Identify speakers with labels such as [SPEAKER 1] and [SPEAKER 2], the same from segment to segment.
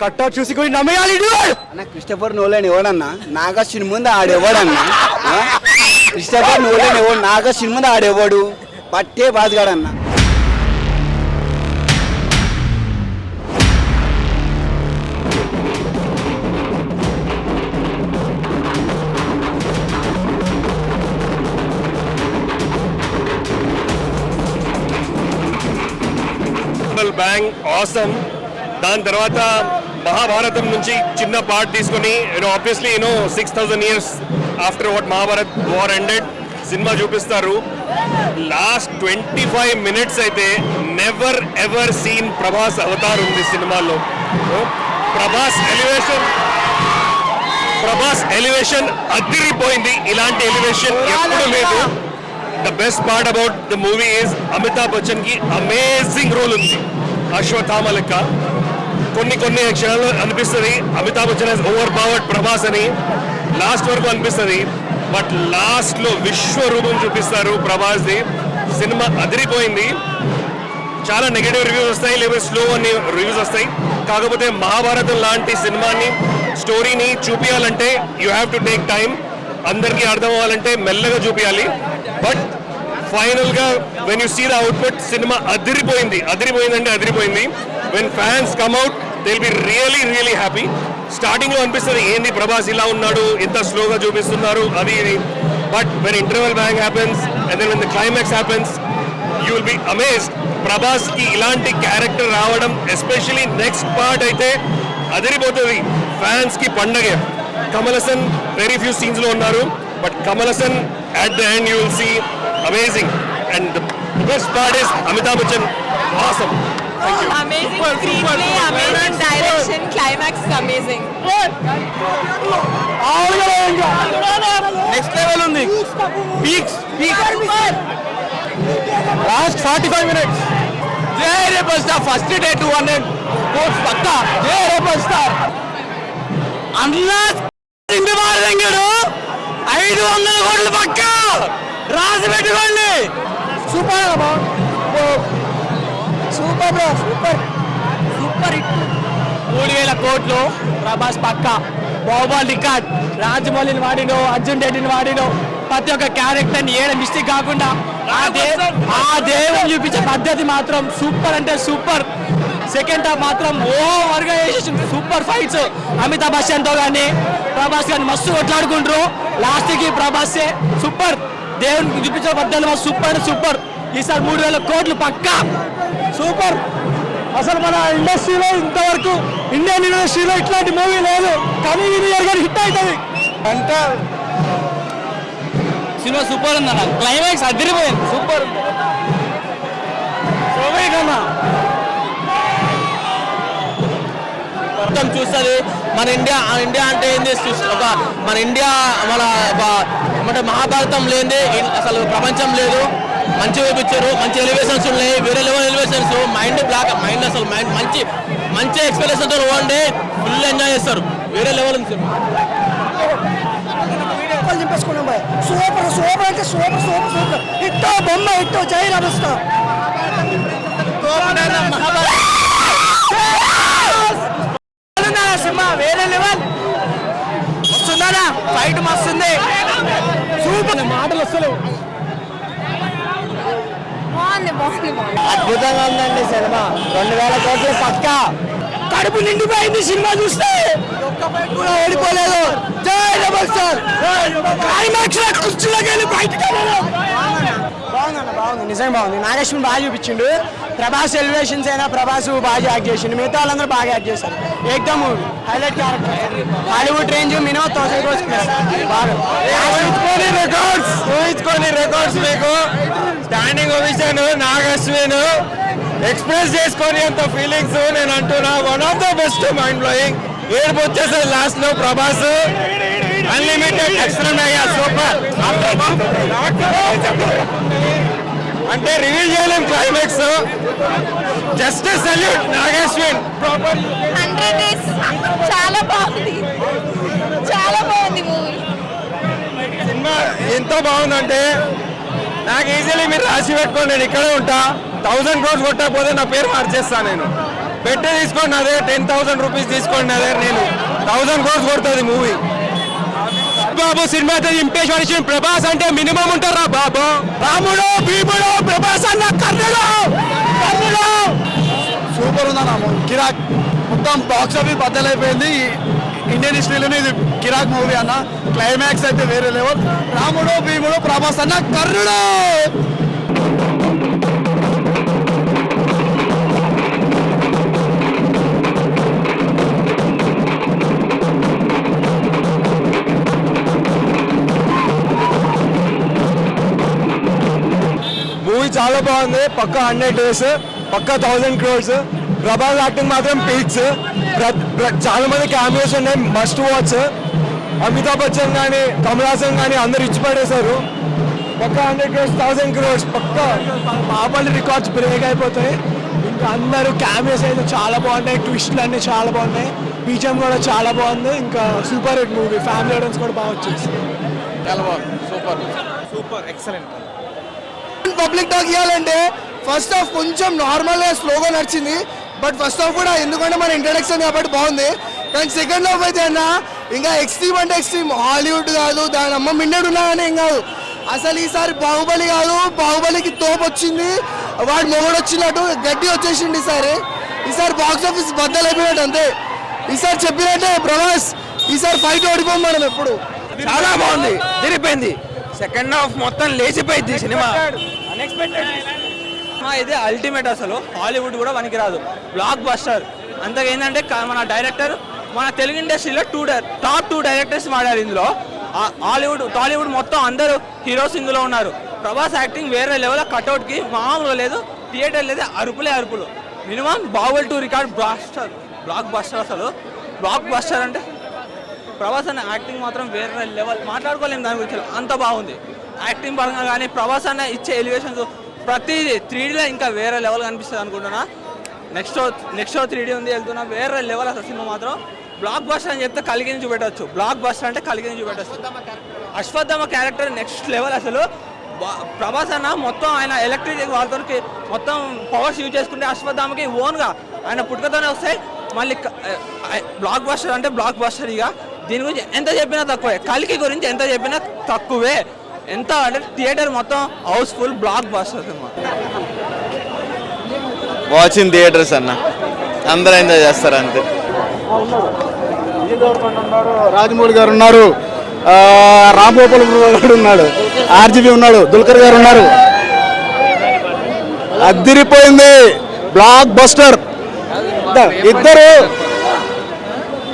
[SPEAKER 1] Cutout చూసి కూడా నమ్మేయాలి
[SPEAKER 2] అన్న. క్రిస్టఫర్ నోలన్ ఎవడన్నా? నాగా సినిమా ముందు ఆడెవడన్నా? క్రిస్టఫర్ నోలన్ ఎవడు? నాగా సినిమా ముందు ఆడెవడు? పట్టే బాధగాడన్నా.
[SPEAKER 3] Bang awesome. దాని తర్వాత మహాభారతం నుంచి చిన్న పార్ట్ తీసుకొని obviously 6000 years after what Mahabharat war ended cinema చూపిస్తారు. లాస్ట్ 25 minutes అయితే నెవర్ ఎవర్ సీన్ ప్రభాస్ అవతార్ ఉంది సినిమాలో. ప్రభాస్ ఎలివేషన్ అదిరిపోయింది. ఇలాంటి ఎలివేషన్ ఎప్పుడు లేదు. The best part about the movie is Amitabh Bachchan కి అమేజింగ్ రోల్ ఉంది అశ్వత్థామ లెక్క. కొన్ని క్షణాలు అనిపిస్తుంది Amitabh Bachchan he's over powered Prabhas అని, లాస్ట్ వరకు అనిపిస్తుంది. బట్ లాస్ట్ లో విశ్వరూపం చూపిస్తారు ప్రభాస్ ది. సినిమా అదిరిపోయింది. చాలా నెగటివ్ రివ్యూస్ వస్తాయి, లేదా స్లో అని రివ్యూస్ వస్తాయి. కాకపోతే మహాభారతం లాంటి సినిమాని, స్టోరీని చూపించాలంటే you have to take time. అందరికీ అర్థం అవ్వాలంటే మెల్లగా చూపించాలి. బట్ ఫైనల్ గా when you see the output, సినిమా అదిరిపోయింది. అదిరిపోయిందంటే అదిరిపోయింది. When fans come out they will be really happy. Starting లో అనిపిస్తుంది ఏంది ప్రభాస్ ఇలా ఉన్నాడు, ఎంత స్లోగా చూపిస్తున్నారు అది ఇది. But when interval bang happens and then when the climax happens you will be amazed. Prabhas కి ఇలాంటి క్యారెక్టర్ రావడం, ఎస్పెషలీ నెక్స్ట్ పార్ట్ అయితే అదిరిపోతుంది. ఫ్యాన్స్ కి పండగే. Kamal Haasan very few scenes లో ఉన్నారు, but Kamal Haasan at the end you will see amazing, and the best part is Amitabh Bachchan. Awesome. Thank you.
[SPEAKER 4] Amazing screenplay, amazing direction, climax is amazing.
[SPEAKER 1] Next level ఉంది. Peaks last 45 minutes. జై rebel star. First day 200 crores పక్కా. జై rebel star. అన్నా ఇంటి మారంగాడు 500 కోట్లు పక్కా రాసి పెట్టుకోండి. Super super bro, super hit. 3000 కోట్లు ప్రభాస్ పక్కా. బాహుబలి రికార్డ్. రాజమౌళిని వాడినో, అర్జున్ రెడ్డిని వాడినో, ప్రతి ఒక్క క్యారెక్టర్ని ఏడ మిస్టేక్ కాకుండా ఆ దేవుని చూపించే పద్ధతి మాత్రం సూపర్ అంటే సూపర్. సెకండ్ హాఫ్ మాత్రం ఓవర్గా వేసేసింది. Super fights. అమితాబ్ బచ్చన్తో కానీ ప్రభాస్ కానీ మస్తు కొట్లాడుకుంటారు. లాస్ట్కి ప్రభాసే సూపర్. దేవునికి చూపించే పద్ధతి సూపర్ అంటే సూపర్. ఈసారి 3000 కోట్లు పక్కా. సూపర్. అసలు మన ఇండస్ట్రీలో ఇంతవరకు, ఇండియన్ ఇండస్ట్రీలో ఇట్లాంటి మూవీ లేదు. కానీ ఇది హిట్ అవుతుంది అంటే సినిమా సూపర్ ఉందన్న. క్లైమాక్స్ అదిరిపోయింది. సూపర్ కన్నా మొత్తం చూస్తుంది. మన ఇండియా అంటే ఏంది, ఒక మన ఇండియా మన మహాభారతం లేని అసలు ప్రపంచం లేదు. మంచి చూపించారు, మంచి ఎలివేషన్స్ ఉన్నాయి, వేరే లెవెల్ ఎలివేషన్స్. మైండ్ అసలు మంచి ఎక్స్పెక్టేషన్తో పోండి, ఫుల్ ఎంజాయ్ చేస్తారు. వేరే లెవెల్ ఉంది. సూపర్ సూపర్ అంటే సూపర్ హిట్టో బొమ్మ హిట్టో. జై రమస్తా. సినిమా వేరే లెవెల్. వస్తుందా ఫైట్ మస్తుంది. సూపర్. మాటలు వస్తలేవు. అద్భుతంగా ఉందండి సినిమా. 2000 కోట్లు పక్కా. కడుపు నిండిపోయింది సినిమా చూస్తే. ఓడిపోలేదు. జై రెబల్ స్టార్. క్లైమాక్స్ లో కుర్చీలోకి వెళ్ళి బయటకు బాగుంది. నిజంగా బాగుంది. నాగేశ్వరం బాగా చూపించిండు. ప్రభాస్ ఎలివేషన్స్ అయినా ప్రభాస్ బాగా యాక్ట్ చేసిండు. మిగతా వాళ్ళందరూ బాగా యాక్ట్ చేశారు. ఏకదమ్ movie highlight character. Hollywood range minimum 1000 crores plus. బాగా ఊహించుకొని రికార్డ్స్ మీకు స్టాండింగ్ ఓవేషన్ నాగేశ్వన్ ఎక్స్ప్రెస్ చేసుకొని అంత ఫీలింగ్స్ నేను అంటున్నా. One of the best, mind blowing. ఏడుపు వచ్చేసరి లాస్ట్ లో ప్రభాస్ అన్లిమిటెడ్ ఎక్స్ట్రీమ్ అయ్యా. సూపర్ అంటే రివీల్ చేయలేం క్లైమాక్స్. Just salute Nagashwin.
[SPEAKER 4] చాలా బాగుంది మూవీ.
[SPEAKER 3] సినిమా ఎంతో బాగుందంటే నాకు ఈజీలీ మీరు రాసి పెట్టుకోండి. నేను ఇక్కడే ఉంటా. 1000 crores కొట్టకపోతే నా పేరు మార్చేస్తాను నేను.
[SPEAKER 1] పెట్టే తీసుకోండి అదే 10,000 రూపీస్ తీసుకోండి అదే నేను 1000 crores కొడుతుంది మూవీ. బాబు సినిమా అయితే ఇంపేష్ ప్రభాస్ అంటే మినిమం ఉంటారా బాబు. రాముడు భీముడు ప్రభాస్ అన్న కర్ణుడు కర్ణుడు
[SPEAKER 2] సూపర్ ఉందన్న కిరాక్ మొత్తం బాక్స్ ఆఫీస్ బద్దలైపోయింది. ఇండియన్ హిస్టరీలోనే ఇది కిరాక్ మూవీ అన్న. క్లైమాక్స్ అయితే వేరే లెవెల్. రాముడు భీముడు ప్రభాస్ అన్న కర్ణుడు.
[SPEAKER 1] మూవీ చాలా బాగుంది. పక్కా 100 days, పక్కా 1000 crores. ప్రభాస్ యాక్టింగ్ మాత్రం పీక్స్. చాలా మంది క్యామియోస్ ఉన్నాయి, మస్ట్ వాచ్. అమితాబ్ బచ్చన్ కానీ కమల్ హాసన్ కానీ అందరు ఇచ్చి పడేశారు. పక్కా 100 crores 1000 crores పక్కా బాబాలి రికార్డ్స్ బ్రేక్ అయిపోతాయి. ఇంకా అందరూ క్యామియోస్ అయితే చాలా బాగున్నాయి, ట్విస్ట్లు అన్నీ చాలా బాగున్నాయి, బీజం కూడా చాలా బాగుంది. ఇంకా super hit movie, family audience కూడా బాగా వచ్చేసి చాలా బాగుంది. Super excellent.
[SPEAKER 5] పబ్లిక్ టాక్ ఇవ్వాలంటే ఫస్ట్ హాఫ్ కొంచెం నార్మల్గా స్లోగా నడిచింది. బట్ ఫస్ట్ హాఫ్ కూడా ఎందుకంటే మన ఇంట్రడక్షన్ కాబట్టి బాగుంది. కానీ సెకండ్ హాఫ్ అయితే అన్న ఇంకా ఎక్స్ట్రీమ్ అంటే ఎక్స్ట్రీమ్. హాలీవుడ్ కాదు, దాని అమ్మ మిన్నడు ఉన్నాయని ఏం కాదు. అసలు ఈసారి బాహుబలి కాదు, బాహుబలికి తోపు వచ్చింది, వాడు మొగడు వచ్చినట్టు గడ్డి వచ్చేసింది. ఈసారి బాక్స్ ఆఫీస్ బద్దలైపోయినట్టు అంతే. ఈసారి చెప్పినట్టే ప్రభాస్ ఈసారి ఫైట్ ఓడిపోం మనం ఎప్పుడు.
[SPEAKER 1] చాలా బాగుంది, తిరిగిపోయింది. సెకండ్ హాఫ్ మొత్తం లేచిపోయింది సినిమా. అన్ఎక్స్పెక్టెడ్ ఇది అల్టిమేట్. అసలు హాలీవుడ్ కూడా పనికిరాదు, బ్లాక్ బస్టర్. అంతగా ఏంటంటే మన డైరెక్టర్ మన తెలుగు ఇండస్ట్రీలో టాప్ 2 డైరెక్టర్స్ వాడారు ఇందులో. హాలీవుడ్ టాలీవుడ్ మొత్తం అందరూ హీరోస్ ఇందులో ఉన్నారు. ప్రభాస్ యాక్టింగ్ వేరే లెవెల్, కట్అవుట్కి మామూలుగా లేదు, థియేటర్ లేదు, అరుపులు. Minimum Baahubali 2 record block buster. అసలు బ్లాక్ బస్టర్ అంటే ప్రభాస్ అన్న యాక్టింగ్ మాత్రం వేరే లెవెల్, మాట్లాడుకోలేము దాని గురించి, అంత బాగుంది. యాక్టింగ్ పరంగా కానీ ప్రభాస్ అన్న ఇచ్చే ఎలివేషన్స్ ప్రతిదీ 3Dలో ఇంకా వేరే లెవెల్ కనిపిస్తుంది అనుకుంటున్నా. నెక్స్ట్ 3D ఉంది వెళ్తున్నా, వేరే లెవెల్ అసలు సినిమా మాత్రం. బ్లాక్ బస్టర్ అని చెప్తే కలిగిని చూపెట్టవచ్చు, బ్లాక్ బస్టర్ అంటే కలిగిని చూపెట్టచ్చు. Ashwatthama character next level. అసలు ప్రభాస్ అన్న మొత్తం ఆయన ఎలక్ట్రిక్ వాళ్ళతో మొత్తం పవర్స్ యూజ్ చేసుకుంటే అశ్వత్థామకి ఓన్గా ఆయన పుట్టుకతోనే వస్తాయి. మళ్ళీ బ్లాక్ బస్టర్ అంటే బ్లాక్ బస్టర్. ఇక దీని గురించి ఎంత చెప్పినా తక్కువే, కలికి గురించి ఎంత చెప్పినా తక్కువే. ఎంత అంటే థియేటర్ మొత్తం housefull, blockbuster cinema.
[SPEAKER 2] Watching theatres అన్న, అందరూ ఎంజాయ్ చేస్తారు అంతే. రాజమౌళి గారు ఉన్నారు, రామ్ గోపాల్ గారు ఉన్నాడు, ఆర్జీబీ ఉన్నాడు, దుల్కర్ గారు ఉన్నారు. అదిరిపోయింది, బ్లాక్ బస్టర్. ఇద్దరు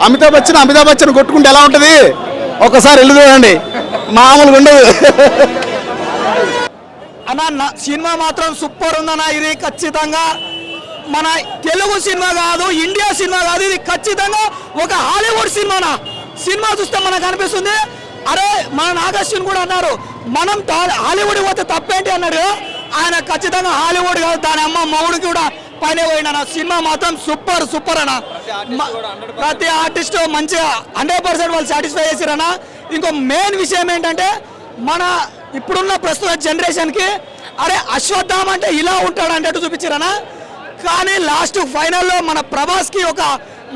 [SPEAKER 2] అమితాబ్ బచ్చన్ కొట్టుకుంటే ఎలా ఉంటుంది ఒకసారి వెళ్ళి చూడండి, మామూలుగా ఉండదు.
[SPEAKER 5] అన్న సినిమా మాత్రం సూపర్ ఉందన్న. ఇది ఖచ్చితంగా మన తెలుగు సినిమా కాదు, ఇండియా సినిమా కాదు, ఇది ఖచ్చితంగా ఒక హాలీవుడ్ సినిమానా. సినిమా చూస్తే మనకు అనిపిస్తుంది, అరే మన నాగశ్విన్ కూడా అన్నారు మనం హాలీవుడ్ పోతే తప్పేంటి అన్నాడు. ఆయన ఖచ్చితంగా హాలీవుడ్ కాదు, దాని అమ్మ మౌడికి కూడా పైన పోయినా. సినిమా మాత్రం సూపర్ అన్న. ప్రతి ఆర్టిస్ట్ మంచిగా 100% వాళ్ళు సాటిస్ఫై చేశారన్న. ఇంకో మెయిన్ విషయం ఏంటంటే మన ఇప్పుడున్న ప్రస్తుత జనరేషన్కి అరే అశ్వత్థామ అంటే ఇలా ఉంటాడు అంటే చూపించారన్న. కానీ లాస్ట్ ఫైనల్లో మన ప్రభాస్కి ఒక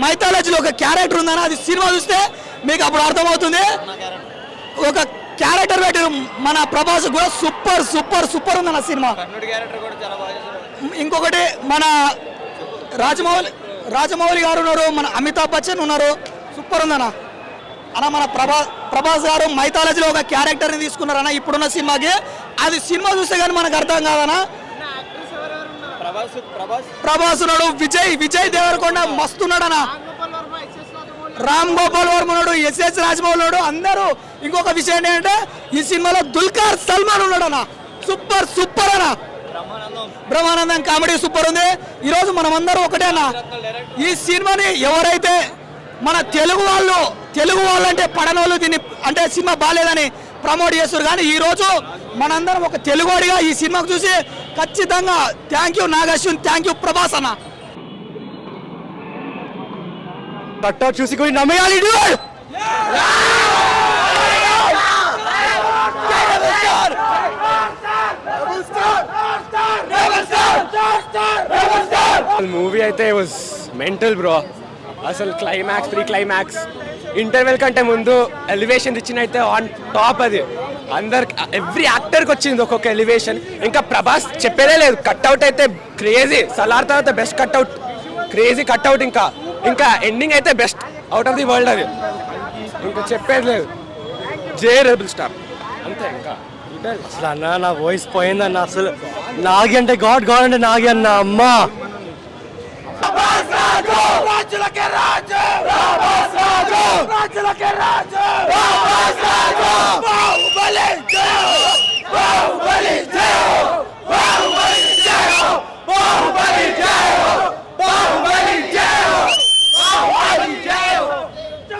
[SPEAKER 5] మైథాలజీలో ఒక క్యారెక్టర్ ఉందన్న, అది సినిమా చూస్తే మీకు అప్పుడు అర్థమవుతుంది. ఒక క్యారెక్టర్ పెట్టి మన ప్రభాస్ కూడా సూపర్ ఉందన్న సినిమా. ఇంకొకటి మన రాజమౌళి గారు ఉన్నారు, మన అమితాబ్ బచ్చన్ ఉన్నారు, సూపర్ ఉందన్న. అన్న మన ప్రభాస్ గారు మైథాలజీలో ఒక క్యారెక్టర్ని తీసుకున్నారన్న ఇప్పుడున్న సినిమాకి. అది సినిమా చూస్తే కానీ మనకు అర్థం కాదన్న. ప్రభాస్ ఉన్నాడు, విజయ్ దేవరకొండ మస్తున్నాడు అన్న, రామ్ గోపాల్ వర్మ ఉన్నాడు, ఎస్ఎస్ రాజమౌళి ఉన్నాడు, అందరూ. ఇంకొక విషయం ఏంటంటే ఈ సినిమాలో దుల్కర్ సల్మాన్ ఉన్నాడు అన్న, సూపర్ అన్న. బ్రహ్మానందం కామెడీ సూపర్ ఉంది. ఈరోజు మనం అందరూ ఒకటే అన్న, ఈ సినిమాని ఎవరైతే మన తెలుగు వాళ్ళు అంటే పడనోళ్ళు దీన్ని అంటే సినిమా బాగాలేదని ప్రమోట్ చేస్తారు. కానీ ఈరోజు మనందరం ఒక తెలుగువాడిగా ఈ సినిమాకు చూసి ఖచ్చితంగా thank you Nag Ashwin, thank you Prabhas అన్న.
[SPEAKER 1] కట్ట చూసి కొన్ని నమ్మేయాలి. మూవీ అయితే వాజ్ మెంటల్ బ్రో. అసలు క్లైమాక్స్, ప్రీ క్లైమాక్స్, ఇంటర్వెల్ కంటే ముందు ఎలివేషన్ ఇచ్చినైతే ఆన్ టాప్. అది అందరికి, ఎవ్రీ యాక్టర్కి వచ్చింది ఒక్కొక్క ఎలివేషన్. ఇంకా ప్రభాస్ చెప్పేదే లేదు, కట్అవుట్ అయితే క్రేజీ. సలార్ తర్వాత బెస్ట్ కట్అవుట్, క్రేజీ కట్అవుట్. ఇంకా ఎండింగ్ అయితే best, out of the world. అది ఇంకా చెప్పేది లేదు. జే రెబల్ స్టార్ అంతే. ఇంకా అసలు అన్న నా వాయిస్ పోయిందన్న. అసలు నాగి అంటే గాడ్, గాడ్ అంటే నాగి అన్న. అమ్మా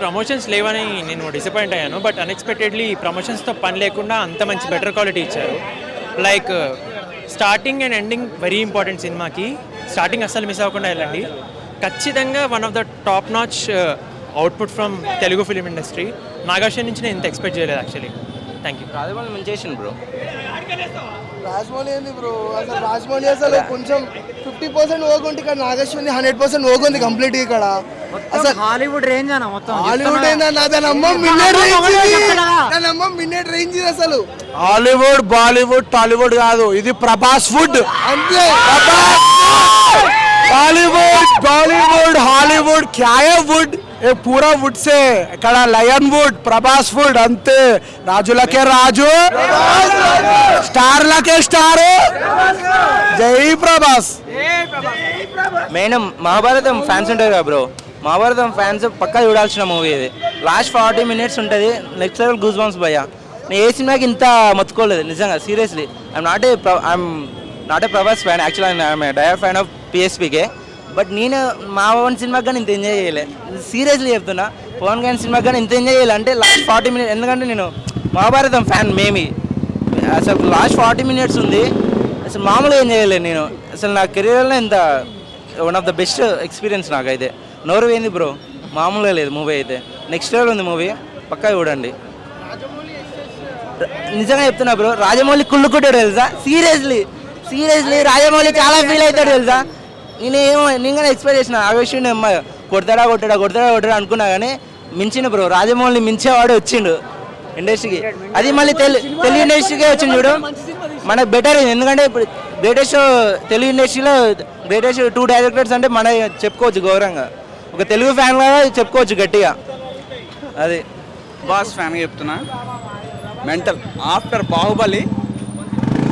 [SPEAKER 6] ప్రమోషన్స్ లేవని నేను డిసప్పాయింట్ అయ్యాను. బట్ అన్ఎక్స్పెక్టెడ్లీ ప్రమోషన్స్తో పని లేకుండా అంత మంచి బెటర్ క్వాలిటీ ఇచ్చారు. Like starting and ending very important సినిమాకి. స్టార్టింగ్ అస్సలు మిస్ అవ్వకుండా వెళ్ళండి. ఖచ్చితంగా one of the top notch output from Telugu film industry. Nagarjuna నుంచి నేను ఇంత ఎక్స్పెక్ట్ చేయలేదు యాక్చువల్లీ. Thank you.
[SPEAKER 7] రాజమౌళి మంచి చేసిండు బ్రో.
[SPEAKER 8] రాజమౌళి ఏంది బ్రో, అసలు రాజమౌళి అసలు కొంచెం 50% ఓగుంది, ఇక్కడ నాగేశ్వరి 100% ఓగుంది కంప్లీట్. ఇక్కడ అసలు
[SPEAKER 5] హాలీవుడ్ రేంజ్ అన్న మొత్తం.
[SPEAKER 8] హాలీవుడ్ ఏందన్నా, దాని అమ్మ మిన్నెట్ రేంజ్ అసలు.
[SPEAKER 2] హాలీవుడ్, బాలీవుడ్, టాలీవుడ్ కాదు, ఇది ప్రభాస్ వుడ్
[SPEAKER 8] అంతే.
[SPEAKER 2] बॉलीवुड बॉलीवुड हॉलीवुड क्या है वुड ये पूरा वुड से ఇక్కడ లయన్ వుడ్ ప్రభాస్ వుడ్ అంతే రాజులకే రాజు స్టార్లకే స్టార్ జై ప్రభాస్
[SPEAKER 7] మెయిన్ మహాభారతం ఫ్యాన్స్ ఉంటారు కదా బ్రో, మహాభారతం ఫ్యాన్స్ పక్కా చూడాల్సిన మూవీ ఇది. లాస్ట్ 40 minutes ఉంటుంది, నెక్స్ట్ లెవెల్ గూస్ బంప్స్ భయ్యా. నేను ఏ సినిమాకి ఇంత మొత్తుకోలేదు నిజంగా, seriously. I'm not a Prabhas fan actually, I'm dire fan of PSPK. But నేను మా పవన్ సినిమాకి కానీ ఇంత ఎంజాయ్ చేయలే, సీరియస్లీ చెప్తున్నా. పవన్ కళ్యాణ్ సినిమాకి కానీ ఇంత ఎంజాయ్ చేయాలి అంటే లాస్ట్ 40 minutes. ఎందుకంటే నేను మహాభారతం ఫ్యాన్ మేమి. అసలు లాస్ట్ 40 minutes ఉంది, అసలు మామూలుగా ఎంజాయ్ చేయలేదు నేను. అసలు నా కెరీర్లో ఇంత one of the best experience నాకైతే. నోరు పోయింది బ్రో, మామూలుగా లేదు మూవీ అయితే. నెక్స్ట్ లెవెల్ ఉంది మూవీ, పక్కా చూడండి. నిజంగా చెప్తున్నా బ్రో, రాజమౌళి కుళ్ళుకుంటాడు తెలుసా. సీరియస్లీ రాజమౌళి చాలా ఫీల్ అవుతాడు తెలుసా. నేను కానీ ఎక్స్పెక్ట్ చేసిన ఆవేశం అమ్మ కొడతాడా అనుకున్నా, కానీ మించిన బ్రో, రాజమౌళి మించేవాడు వచ్చిండు ఇండస్ట్రీకి. అది మళ్ళీ తెలుగు ఇండస్ట్రీకే వచ్చింది చూడు, మనకు బెటర్. ఎందుకంటే ఇప్పుడు గ్రేటెస్ట్ తెలుగు ఇండస్ట్రీలో గ్రేటెస్ట్ 2 డైరెక్టర్స్ అంటే మన చెప్పుకోవచ్చు గౌరవంగా, ఒక తెలుగు ఫ్యాన్ లాగా చెప్పుకోవచ్చు గట్టిగా. అది
[SPEAKER 2] బాస్ ఫ్యాన్ చెప్తున్నా. మెంటల్ ఆఫ్టర్ బాహుబలి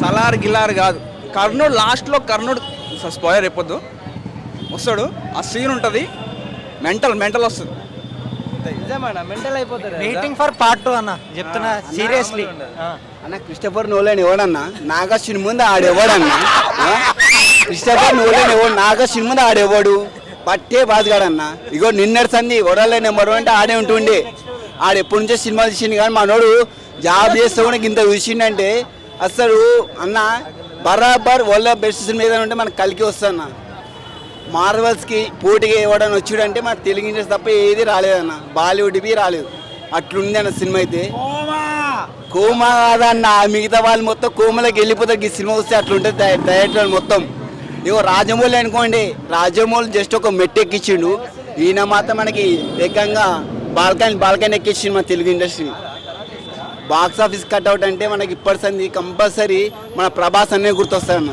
[SPEAKER 2] సలార్ గిలార్ కాదు, కర్ణుడు లాస్ట్లో కర్ణుడు స్పాయిలర్ చెప్పొద్దు, వస్తాడు, ఆ సీన్ ఉంటుంది, మెంటల్ వస్తుంది.
[SPEAKER 7] మెంటల్ అయిపోతారు.
[SPEAKER 5] వెయిటింగ్ ఫర్ పార్ట్ 2 అన్న చెప్తున్నా సీరియస్లీ.
[SPEAKER 8] అన్న క్రిస్టఫర్ నోలన్ ఎవడన్నా, నాగార్జున ముందు ఆడెవడన్నా, క్రిస్టఫర్ నోలన్ ఎవడు, నాగార్జున ముందు ఆడేవాడు పట్టే బాధగాడన్నా. ఇగో నిన్నటి సంది వరల్డ్ నెంబర్ 1 అంటే ఆడే ఉంటుండే. ఆడు ఎప్పటి నుంచో సినిమా తీసిండు, కానీ మనోడు జాబ్ చేస్తే కూడా ఇంత చూసిండంటే అసలు అన్న బరాబర్ వరల్డ్ బెస్ట్ సినిమా ఏదైనా ఉంటే మనకు కలికి వస్తాన్న. మార్వల్స్కి పోటీగా ఇవ్వడానికి వచ్చాడంటే మన తెలుగు ఇండస్ట్రీ తప్ప ఏది రాలేదన్న, బాలీవుడ్వి రాలేదు. అట్లుంది అన్న సినిమా అయితే. కోమా కాదన్న, మిగతా వాళ్ళు మొత్తం కోమలోకి వెళ్ళిపోతారు ఈ సినిమా వస్తే. అట్లుంటుంది డైరెక్టర్ మొత్తం. ఇగో రాజమౌళి అనుకోండి, రాజమౌళి జస్ట్ ఒక మెట్టు ఎక్కించిండు, ఈయన మాత్రం మనకి ఏకంగా బాల్కన్ ఎక్కించిండు మన Telugu industry. Box office cutout అంటే మనకి ఇప్పటి సంది కంపల్సరీ మన ప్రభాస్ అనే గుర్తొస్తాయన్న.